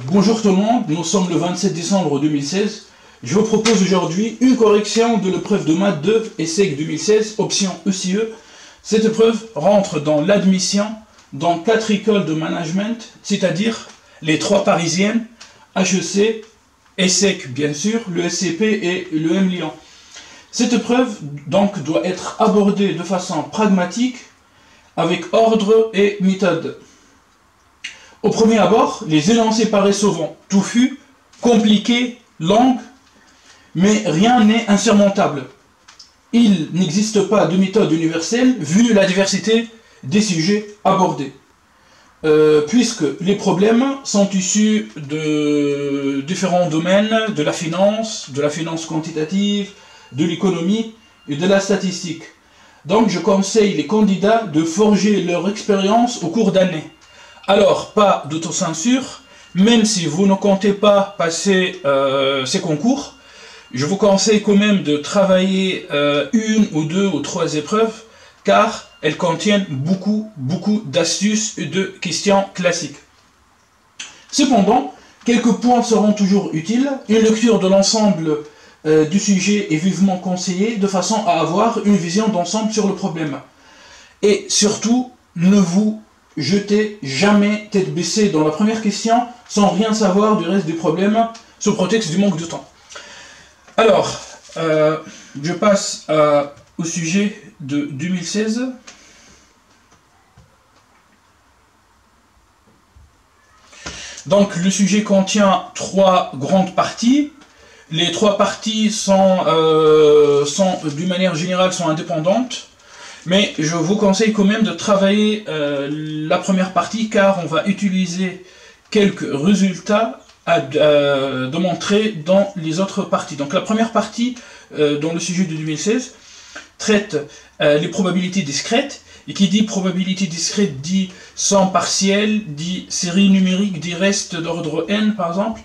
Bonjour tout le monde, nous sommes le 27 décembre 2016. Je vous propose aujourd'hui une correction de l'épreuve de maths 2 ESSEC 2016, option ECE. Cette épreuve rentre dans l'admission dans 4 écoles de management, c'est-à-dire les 3 parisiennes, HEC, ESSEC bien sûr, le SCP et l'EM Lyon. Cette épreuve donc doit être abordée de façon pragmatique, avec ordre et méthode. Au premier abord, les énoncés paraissent souvent touffus, compliqués, longs, mais rien n'est insurmontable. Il n'existe pas de méthode universelle vu la diversité des sujets abordés, puisque les problèmes sont issus de différents domaines, de la finance quantitative, de l'économie et de la statistique. Donc je conseille les candidats de forger leur expérience au cours d'années. Alors, pas d'autocensure, même si vous ne comptez pas passer ces concours, je vous conseille quand même de travailler une ou deux ou trois épreuves, car elles contiennent beaucoup d'astuces et de questions classiques. Cependant, quelques points seront toujours utiles. Une lecture de l'ensemble du sujet est vivement conseillée, de façon à avoir une vision d'ensemble sur le problème. Et surtout, ne vous jetez jamais tête baissée dans la première question sans rien savoir du reste du problème sous prétexte du manque de temps. Alors, je passe au sujet de 2016. Donc le sujet contient 3 grandes parties. Les 3 parties sont d'une manière générale sont indépendantes. Mais je vous conseille quand même de travailler la première partie, car on va utiliser quelques résultats à démontrer dans les autres parties. Donc la première partie, dans le sujet de 2016, traite les probabilités discrètes. Et qui dit probabilité discrète dit somme partielle, dit série numérique, dit reste d'ordre n par exemple,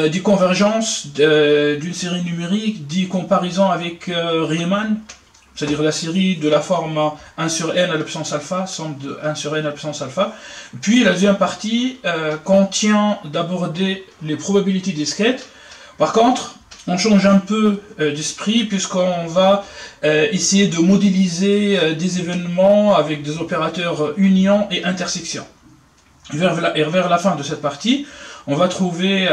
dit convergence d'une série numérique, dit comparaison avec Riemann, c'est-à-dire la série de la forme 1 sur n à la puissance alpha, somme de 1 sur n à la puissance alpha. Puis la deuxième partie contient d'aborder les probabilités discrètes. Par contre, on change un peu d'esprit, puisqu'on va essayer de modéliser des événements avec des opérateurs union et intersection. Vers la fin de cette partie, on va trouver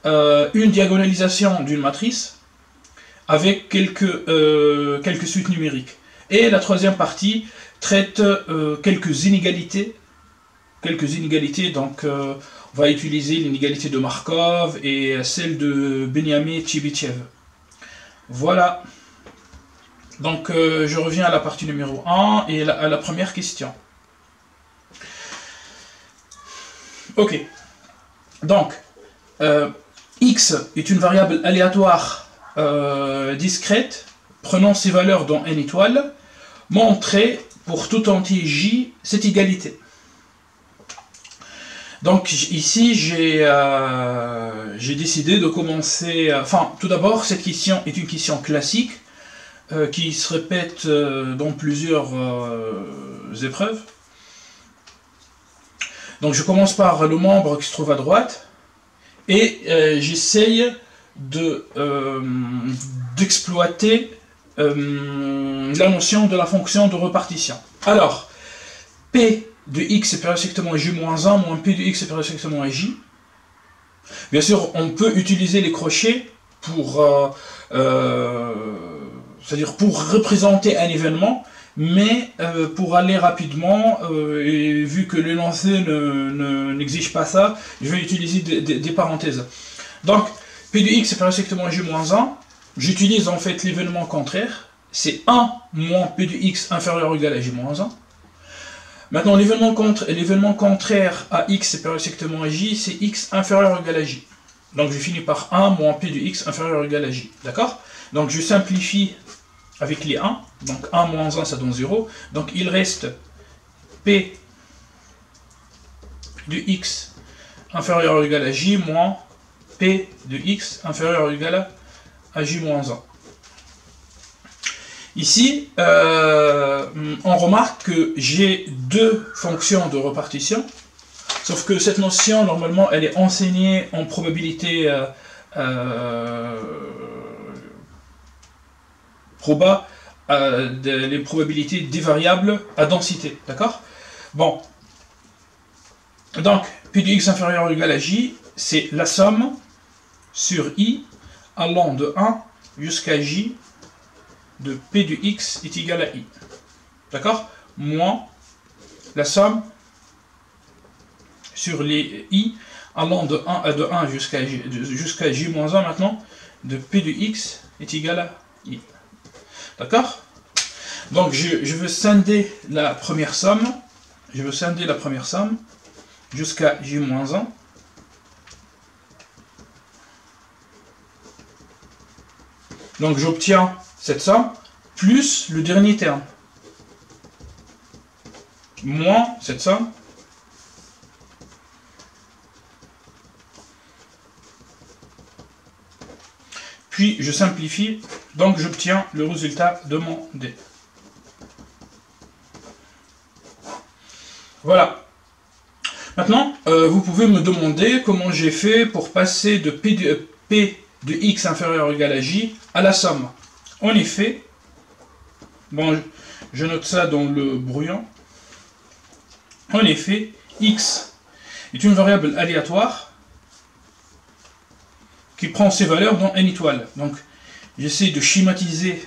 une diagonalisation d'une matrice avec quelques suites numériques. Et la troisième partie traite quelques inégalités, donc on va utiliser l'inégalité de Markov et celle de Benjamín-Chebyshev. Voilà. Donc je reviens à la partie numéro 1 et à la première question. Ok. Donc, x est une variable aléatoire discrète, prenant ses valeurs dans n étoiles, montrer pour tout entier j cette égalité. Donc ici j'ai décidé de commencer, tout d'abord cette question est une question classique qui se répète dans plusieurs épreuves. Donc je commence par le membre qui se trouve à droite et j'essaye d'exploiter la notion de la fonction de répartition. Alors, P de x est supérieur strictement à j moins 1 moins P de x est supérieur strictement à j. Bien sûr, on peut utiliser les crochets pour c'est-à-dire pour représenter un événement, mais pour aller rapidement, et vu que l'énoncé n'exige pas ça, je vais utiliser des parenthèses. Donc, P de x est supérieur strictement à j moins 1, j'utilise en fait l'événement contraire, c'est 1 moins P de x inférieur ou égal à j moins 1. Maintenant, l'événement contraire à x supérieur strictement à j, c'est x inférieur ou égal à j. Donc je finis par 1 moins P de x inférieur ou égal à j. D'accord? Donc je simplifie avec les 1. Donc 1 moins 1, ça donne 0. Donc il reste P de x inférieur ou égal à j moins P de x inférieur ou égal à j moins 1. Ici, on remarque que j'ai deux fonctions de répartition. Sauf que cette notion, normalement, elle est enseignée en probabilité proba, les probabilités des variables à densité, d'accord? Bon, donc, P de x inférieur ou égal à j, c'est la somme sur i allant de 1 jusqu'à j de P de x est égal à i. D'accord? Moins la somme sur les i allant de 1 jusqu'à j moins 1 maintenant de P de x est égal à i. D'accord? Donc je veux scinder la première somme. Je veux scinder la première somme jusqu'à j moins 1. Donc j'obtiens cette somme plus le dernier terme. Moins cette somme. Puis je simplifie, donc j'obtiens le résultat demandé. Voilà. Maintenant, vous pouvez me demander comment j'ai fait pour passer de P de x inférieur ou égal à j à la somme. En effet, bon, je note ça dans le brouillon. En effet, x est une variable aléatoire qui prend ses valeurs dans n étoiles. Donc, j'essaie de schématiser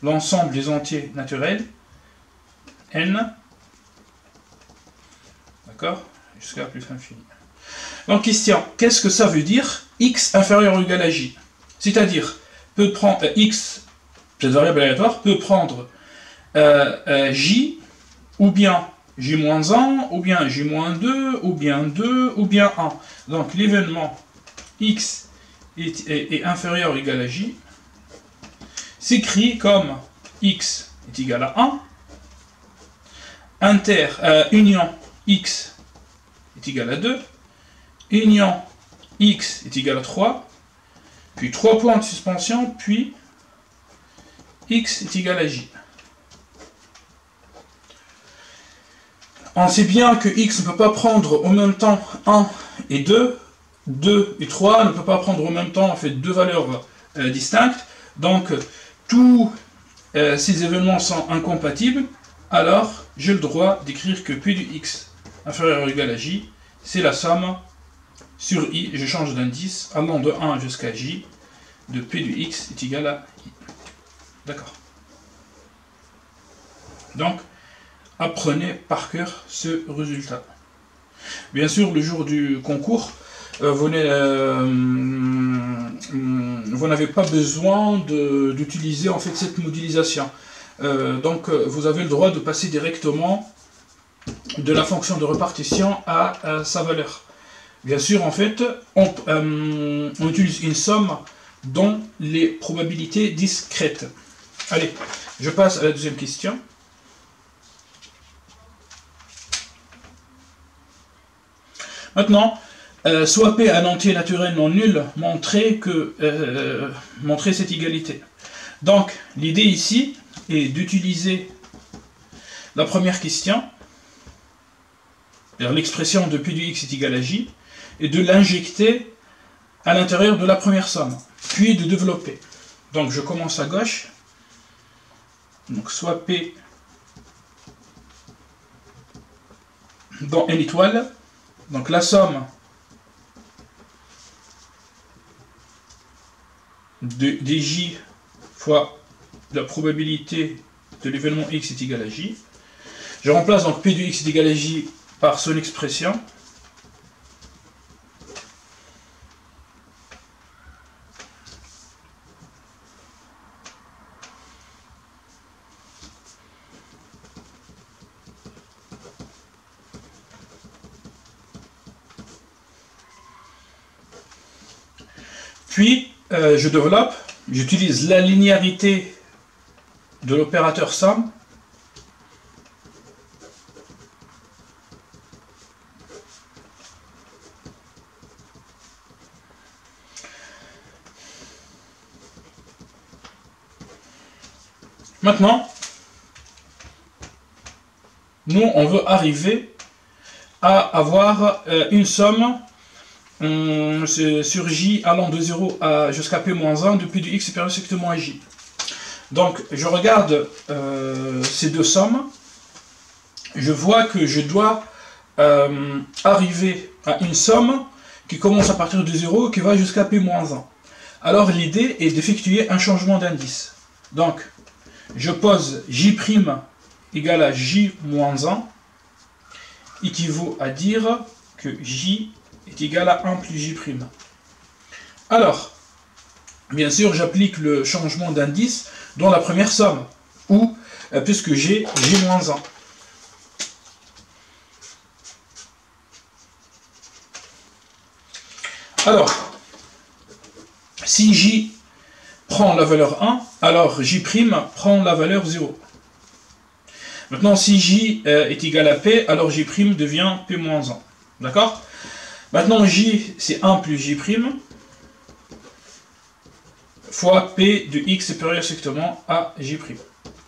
l'ensemble des entiers naturels, n, d'accord, jusqu'à plus infini. Donc, question, qu'est-ce que ça veut dire x inférieur ou égal à j? C'est-à-dire, peut prendre x, cette variable aléatoire, peut prendre j, ou bien j-1, ou bien j-2, ou bien 2, ou bien 1. Donc, l'événement x est inférieur ou égal à j, s'écrit comme x est égal à 1, union x est égal à 2, union x est égal à 3, puis 3 points de suspension, puis x est égal à j. On sait bien que x ne peut pas prendre en même temps 1 et 2, 2 et 3 ne peut pas prendre en même temps en fait deux valeurs distinctes, donc tous ces événements sont incompatibles, alors j'ai le droit d'écrire que P de x inférieur ou égal à j, c'est la somme sur i, je change d'indice, allant de 1 jusqu'à j, de P de x est égal à i. D'accord. Donc, apprenez par cœur ce résultat. Bien sûr, le jour du concours, vous n'avez pas besoin d'utiliser en fait cette modélisation. Donc vous avez le droit de passer directement de la fonction de répartition à sa valeur. Bien sûr, en fait, on utilise une somme dans les probabilités discrètes. Allez, je passe à la deuxième question. Maintenant, soit P un entier naturel non nul, montrer cette égalité. Donc, l'idée ici est d'utiliser la première question, l'expression de P de x est égal à j, et de l'injecter à l'intérieur de la première somme, puis de développer. Donc, je commence à gauche. Donc, soit P dans n étoiles, donc la somme des j fois la probabilité de l'événement x est égal à j. Je remplace donc P de x est égal à j par son expression. Puis, je développe, j'utilise la linéarité de l'opérateur somme. Maintenant, nous, on veut arriver à avoir une somme sur J allant de 0 jusqu'à P-1 de P de X supérieur strictement à J. Donc, je regarde ces deux sommes, je vois que je dois arriver à une somme qui commence à partir de 0 et qui va jusqu'à P-1. Alors, l'idée est d'effectuer un changement d'indice. Donc, je pose J' égale à J-1, équivaut à dire que J est égal à 1 plus J'. Alors, bien sûr, j'applique le changement d'indice dans la première somme, ou puisque j'ai J-1. Alors, si J prend la valeur 1, alors J' prend la valeur 0. Maintenant, si J est égal à P, alors J' devient P-1. D'accord? Maintenant, J, c'est 1 plus J' fois P de X supérieur strictement à J',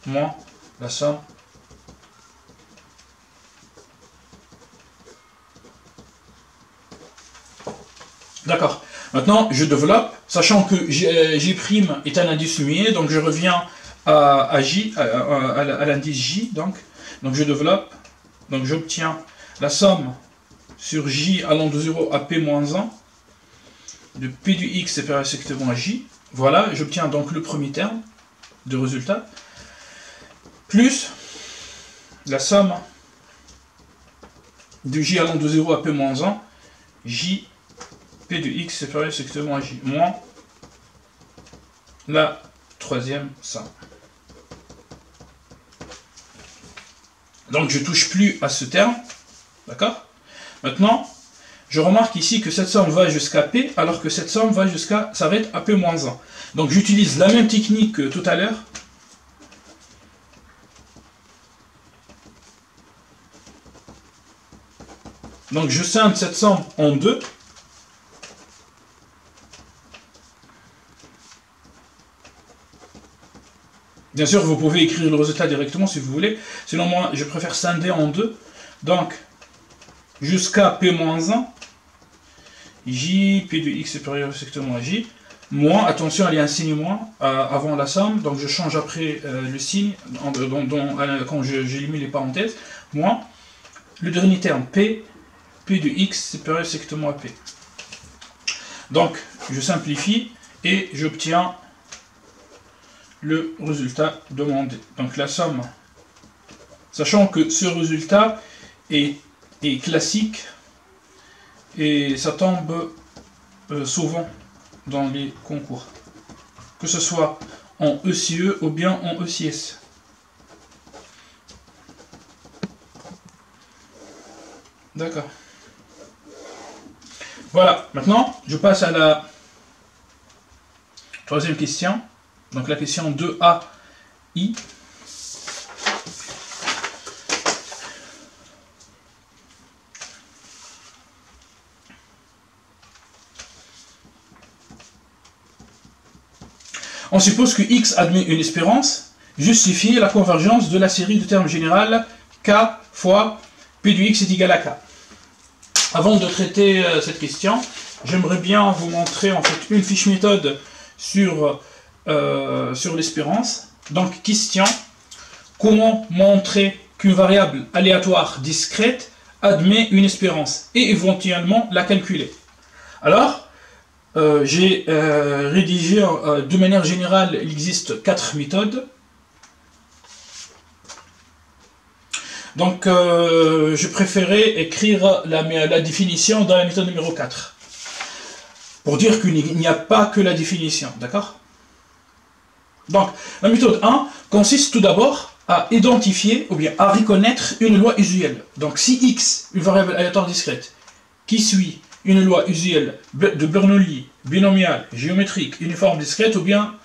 moins la somme. D'accord. Maintenant, je développe, sachant que J' est un indice linéaire, donc je reviens à J, à l'indice J, donc je développe, donc j'obtiens la somme sur J allant de 0 à P-1 de P du X supérieur strictement à J. Voilà, j'obtiens donc le premier terme de résultat, plus la somme de J allant de 0 à P-1, J P de X supérieur strictement à J, moins la troisième somme. Donc je ne touche plus à ce terme, d'accord? Maintenant, je remarque ici que cette somme va jusqu'à P, alors que cette somme va jusqu'à s'arrête à P-1. Donc j'utilise la même technique que tout à l'heure. Donc je scinde cette somme en deux. Bien sûr, vous pouvez écrire le résultat directement si vous voulez. Sinon, moi, je préfère scinder en deux. Donc, jusqu'à P-1, J, P de X supérieur strictement à J, moins, attention, il y a un signe moins avant la somme, donc je change après le signe quand j'élimine les parenthèses, moins, le dernier terme, P de X supérieur strictement à P. Donc, je simplifie et j'obtiens le résultat demandé. Donc la somme, sachant que ce résultat est classique et ça tombe souvent dans les concours, que ce soit en ECE ou bien en ECS. D'accord. Voilà, maintenant je passe à la troisième question. Donc la question 2AI. On suppose que X admet une espérance, justifie la convergence de la série de termes général K fois P de X est égal à K. Avant de traiter cette question, j'aimerais bien vous montrer en fait une fiche méthode sur l'espérance. Donc, question, comment montrer qu'une variable aléatoire discrète admet une espérance et éventuellement la calculer. Alors, j'ai rédigé de manière générale, il existe 4 méthodes. Donc, je préférais écrire la définition dans la méthode numéro 4. Pour dire qu'il n'y a pas que la définition, d'accord? Donc, la méthode 1 consiste tout d'abord à identifier ou bien à reconnaître une loi usuelle. Donc, si X, une variable aléatoire discrète, qui suit une loi usuelle de Bernoulli, binomiale, géométrique, uniforme discrète ou bien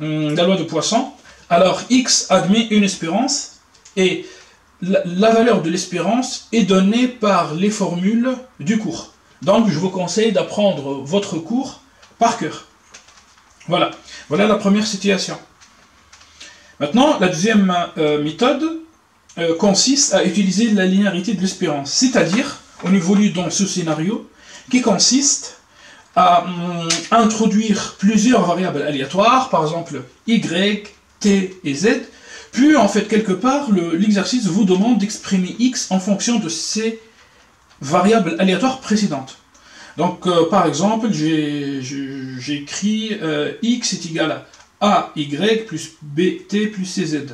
la loi de Poisson, alors X admet une espérance et la valeur de l'espérance est donnée par les formules du cours. Donc, je vous conseille d'apprendre votre cours par cœur. Voilà. Voilà la première situation. Maintenant, la deuxième méthode consiste à utiliser la linéarité de l'espérance. C'est-à-dire, on évolue dans ce scénario qui consiste à introduire plusieurs variables aléatoires, par exemple y, t et z, puis en fait quelque part l'exercice vous demande d'exprimer x en fonction de ces variables aléatoires précédentes. Donc par exemple j'ai écrit x est égal à ay plus bt plus cz.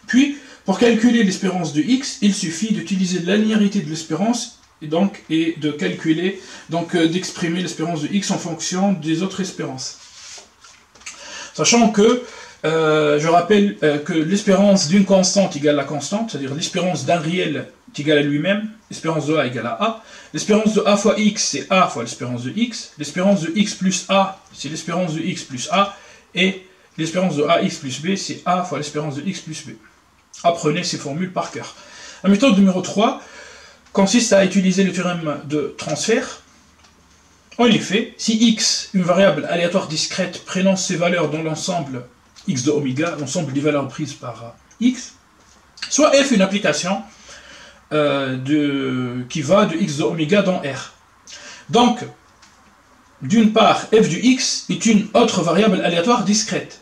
Puis pour calculer l'espérance de x, il suffit d'utiliser la linéarité de l'espérance et de calculer, d'exprimer l'espérance de x en fonction des autres espérances. Sachant que, je rappelle que l'espérance d'une constante égale à la constante, c'est-à-dire l'espérance d'un réel est égale à lui-même, l'espérance de a égale à a, l'espérance de a fois x c'est a fois l'espérance de x, l'espérance de x plus a c'est l'espérance de x plus a, et l'espérance de ax plus b c'est a fois l'espérance de x plus b. Apprenez ces formules par cœur. La méthode numéro 3 consiste à utiliser le théorème de transfert. En effet, si x, une variable aléatoire discrète, prénonce ses valeurs dans l'ensemble x de oméga, l'ensemble des valeurs prises par x, soit f une application qui va de x de oméga dans R. Donc, d'une part, f du x est une autre variable aléatoire discrète.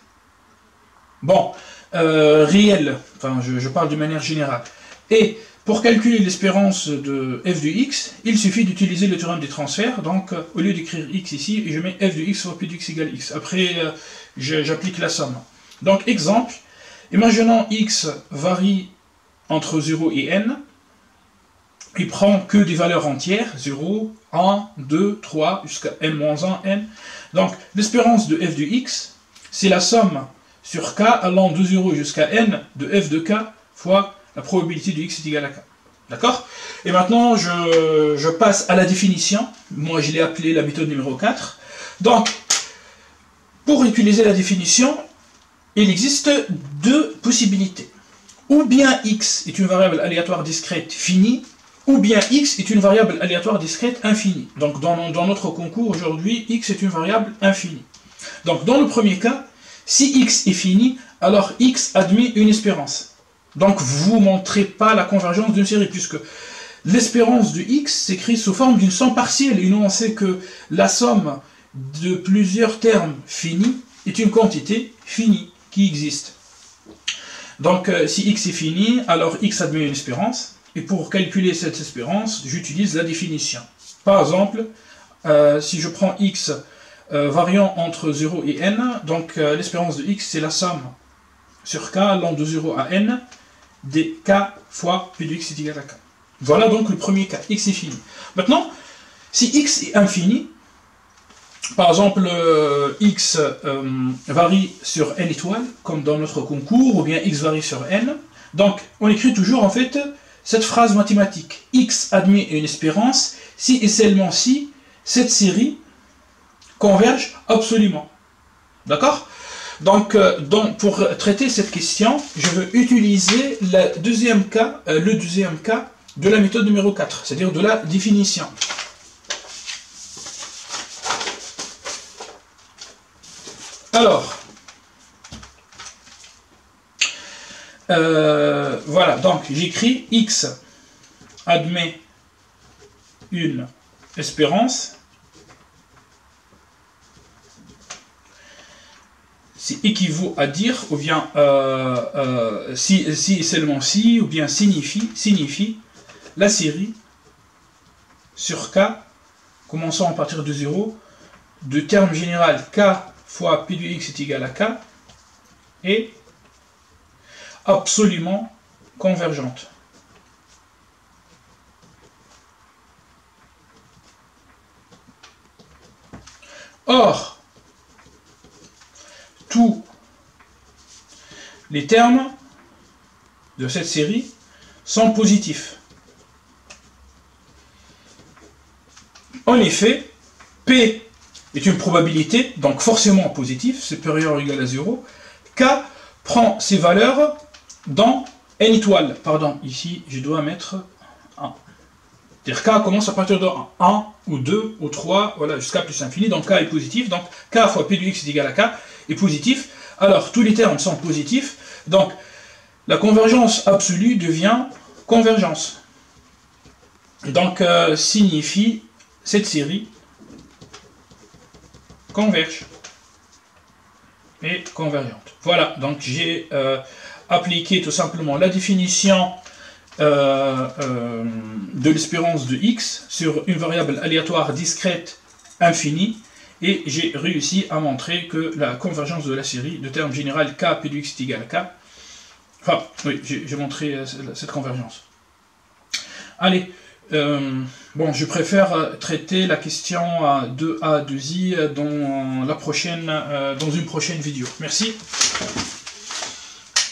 Bon, réelle, enfin je parle de manière générale. Et pour calculer l'espérance de f de x, il suffit d'utiliser le théorème des transferts. Donc au lieu d'écrire x ici, je mets f de x fois p de x égale x. Après, j'applique la somme. Donc exemple, imaginons x varie entre 0 et n, il prend que des valeurs entières, 0, 1, 2, 3, jusqu'à n-1, n. Donc l'espérance de f de x, c'est la somme sur k allant de 0 jusqu'à n de f de k fois la probabilité de x est égale à k. D'accord? Et maintenant, je passe à la définition. Moi, je l'ai appelée la méthode numéro 4. Donc, pour utiliser la définition, il existe deux possibilités. Ou bien x est une variable aléatoire discrète finie, ou bien x est une variable aléatoire discrète infinie. Donc, dans notre concours aujourd'hui, x est une variable infinie. Donc, dans le premier cas, si x est fini, alors x admet une espérance. Donc vous ne montrez pas la convergence d'une série, puisque l'espérance de x s'écrit sous forme d'une somme partielle, et nous on sait que la somme de plusieurs termes finis est une quantité finie qui existe. Donc si x est fini, alors x admet une espérance, et pour calculer cette espérance, j'utilise la définition. Par exemple, si je prends x variant entre 0 et n, donc l'espérance de x c'est la somme sur k allant de 0 à n des k fois p de x est égal à k. Voilà donc le premier cas, x est fini. Maintenant, si x est infini, par exemple x varie sur n étoiles, comme dans notre concours, ou bien x varie sur n, donc on écrit toujours en fait cette phrase mathématique, x admet une espérance si et seulement si cette série converge absolument. D'accord ? Donc, pour traiter cette question, je veux utiliser le deuxième cas de la méthode numéro 4, c'est-à-dire de la définition. Alors, voilà, donc j'écris x admet une espérance c'est équivaut à dire, ou bien si et seulement si, ou bien signifie la série sur k, commençant à partir de 0, de terme général k fois p de x est égal à k, et absolument convergente. Or, tous les termes de cette série sont positifs. En effet, P est une probabilité, donc forcément positive, supérieure ou égale à 0. K prend ses valeurs dans n étoiles. Pardon, ici je dois mettre 1. C'est-à-dire K commence à partir de 1 ou 2 ou 3, voilà, jusqu'à plus infini, donc K est positif, donc K fois P de x est égal à K est positif. Alors tous les termes sont positifs, donc la convergence absolue devient convergence. donc signifie cette série converge et convergente. Voilà, donc j'ai appliqué tout simplement la définition de l'espérance de x sur une variable aléatoire discrète infinie, et j'ai réussi à montrer que la convergence de la série de terme général k p de x est égal à k. Enfin, oui, j'ai montré cette convergence. Allez, bon, je préfère traiter la question 2a, 2i dans une prochaine vidéo. Merci.